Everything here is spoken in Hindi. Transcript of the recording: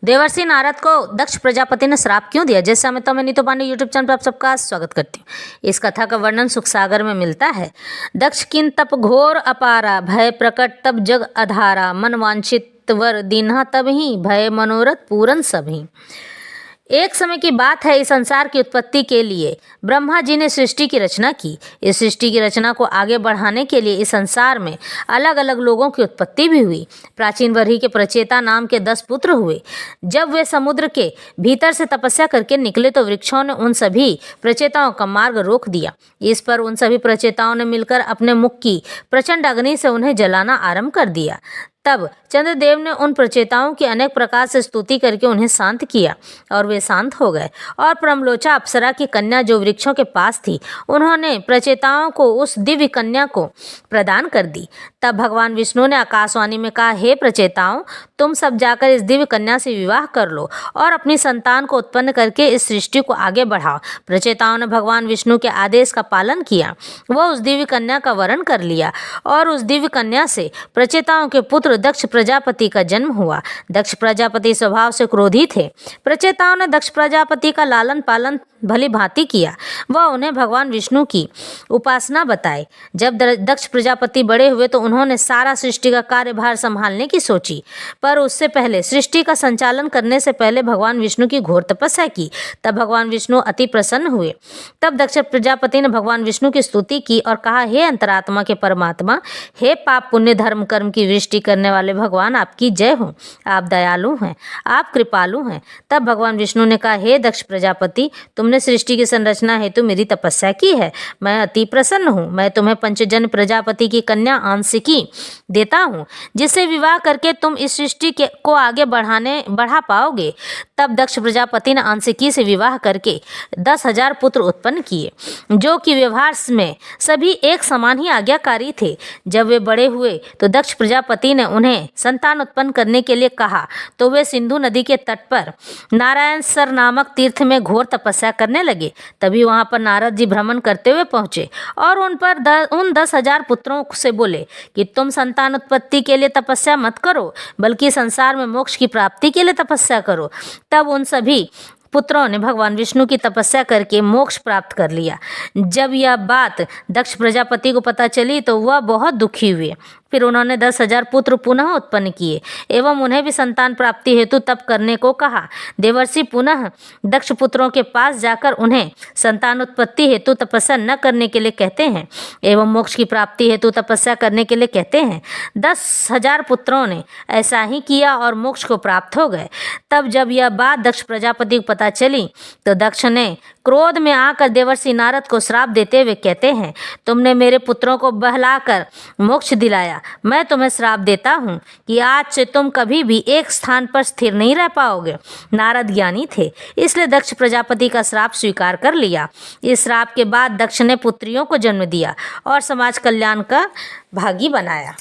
देवर्षि नारद को दक्ष प्रजापति ने श्राप क्यों दिया? जैसे मैं तो नीतू पांडे यूट्यूब चैनल पर आप सबका स्वागत करती हूँ। इस कथा का वर्णन सुख सागर में मिलता है। दक्ष किन तप घोर अपारा, भय प्रकट तब जग अधारा, मन वांछित वर दीन्हा तब ही, भय मनोरथ पूरन सभी। एक समय की बात है, इस संसार की उत्पत्ति के लिए ब्रह्मा जी ने सृष्टि की रचना की। इस सृष्टि की रचना को आगे बढ़ाने के लिए इस संसार में अलग अलग लोगों की उत्पत्ति भी हुई। प्राचीन वर्ही के प्रचेता नाम के 10 पुत्र हुए। जब वे समुद्र के भीतर से तपस्या करके निकले तो वृक्षों ने उन सभी प्रचेताओं का मार्ग रोक दिया। इस पर उन सभी प्रचेताओं ने मिलकर अपने मुख की प्रचंड अग्नि से उन्हें जलाना आरंभ कर दिया। तब चंद्रदेव ने उन प्रचेताओं की अनेक प्रकार से स्तुति करके उन्हें शांत किया और वे शांत हो गए। और परमलोचा अप्सरा की कन्या जो वृक्षों के पास थी, उन्होंने प्रचेताओं को उस दिव्य कन्या को प्रदान कर दी। तब भगवान विष्णु ने आकाशवाणी में कहा, हे प्रचेताओं, तुम सब जाकर इस दिव्य कन्या से विवाह कर लो और अपनी संतान को उत्पन्न करके इस सृष्टि को आगे बढ़ाओ। प्रचेताओं ने भगवान विष्णु के आदेश का पालन किया। वह उस दिव्य कन्या का वरण कर लिया और उस दिव्य कन्या से प्रचेताओं के पुत्र दक्ष प्रजापति का जन्म हुआ। दक्ष प्रजापति स्वभाव से क्रोधी थे। प्रचेताओं ने दक्ष प्रजापति का लालन पालन भली भांति किया। वह उन्हें भगवान विष्णु की उपासना बताए। जब दक्ष प्रजापति बड़े हुए तो उन्होंने सारा सृष्टि का कार्यभार संभालने की सोची, पर उससे पहले सृष्टि का संचालन करने से पहले भगवान विष्णु की घोर तपस्या की। तब भगवान विष्णु अति प्रसन्न हुए। तब दक्ष प्रजापति ने भगवान विष्णु की स्तुति की और कहा, हे अंतरात्मा के परमात्मा, हे पाप पुण्य धर्म कर्म की वृष्टि करने वाले भगवान, आपकी जय हो। आप दयालु हैं, आप कृपालु हैं। तब भगवान विष्णु ने कहा, हे दक्ष प्रजापति, तुमने सृष्टि की संरचना हेतु मेरी तपस्या की है। मैं अति प्रसन्न हूँ। मैं तुम्हें पंचजन प्रजापति की कन्या आंशिकी देता हूँ, जिससे विवाह करके तुम इस सृष्टि को आगे बढ़ा पाओगे। तब दक्ष प्रजापति ने आंशिकी से विवाह करके 10,000 पुत्र उत्पन्न किए, जो कि व्यवहार में सभी एक समान ही आज्ञाकारी थे। जब वे बड़े हुए तो दक्ष प्रजापति ने उन्हें संतान उत्पन्न करने के लिए कहा, तो वे सिंधु नदी के तट पर नारायण सर नामक तीर्थ में घोर तपस्या करने लगे। तभी वहां पर नारद जी भ्रमण करते हुए पहुंचे और उन 10,000 पुत्रों से बोले कि तुम संतान उत्पत्ति के लिए तपस्या मत करो, बल्कि संसार में मोक्ष की प्राप्ति के लिए तपस्या करो। तब उन सभी पुत्रों ने भगवान विष्णु की तपस्या करके मोक्ष प्राप्त कर लिया। जब यह बात दक्ष प्रजापति को पता चली तो वह बहुत दुखी हुए। फिर उन्होंने 10,000 पुत्र पुनः उत्पन्न किए एवं उन्हें भी संतान प्राप्ति हेतु तप करने को कहा। देवर्षि पुनः दक्ष पुत्रों के पास जाकर उन्हें संतान उत्पत्ति हेतु तपस्या न करने के लिए कहते हैं एवं मोक्ष की प्राप्ति हेतु तपस्या करने के लिए कहते हैं। 10,000 पुत्रों ने ऐसा ही किया और मोक्ष को प्राप्त हो गए। तब जब यह बात दक्ष प्रजापति को पता चली तो दक्ष ने क्रोध में आकर देवर्षि नारद को श्राप देते हुए कहते हैं, तुमने मेरे पुत्रों को बहलाकर मोक्ष दिलाया। मैं तुम्हें श्राप देता हूँ कि आज से तुम कभी भी एक स्थान पर स्थिर नहीं रह पाओगे। नारद ज्ञानी थे, इसलिए दक्ष प्रजापति का श्राप स्वीकार कर लिया। इस श्राप के बाद दक्ष ने पुत्रियों को जन्म दिया और समाज कल्याण का भागी बनाया।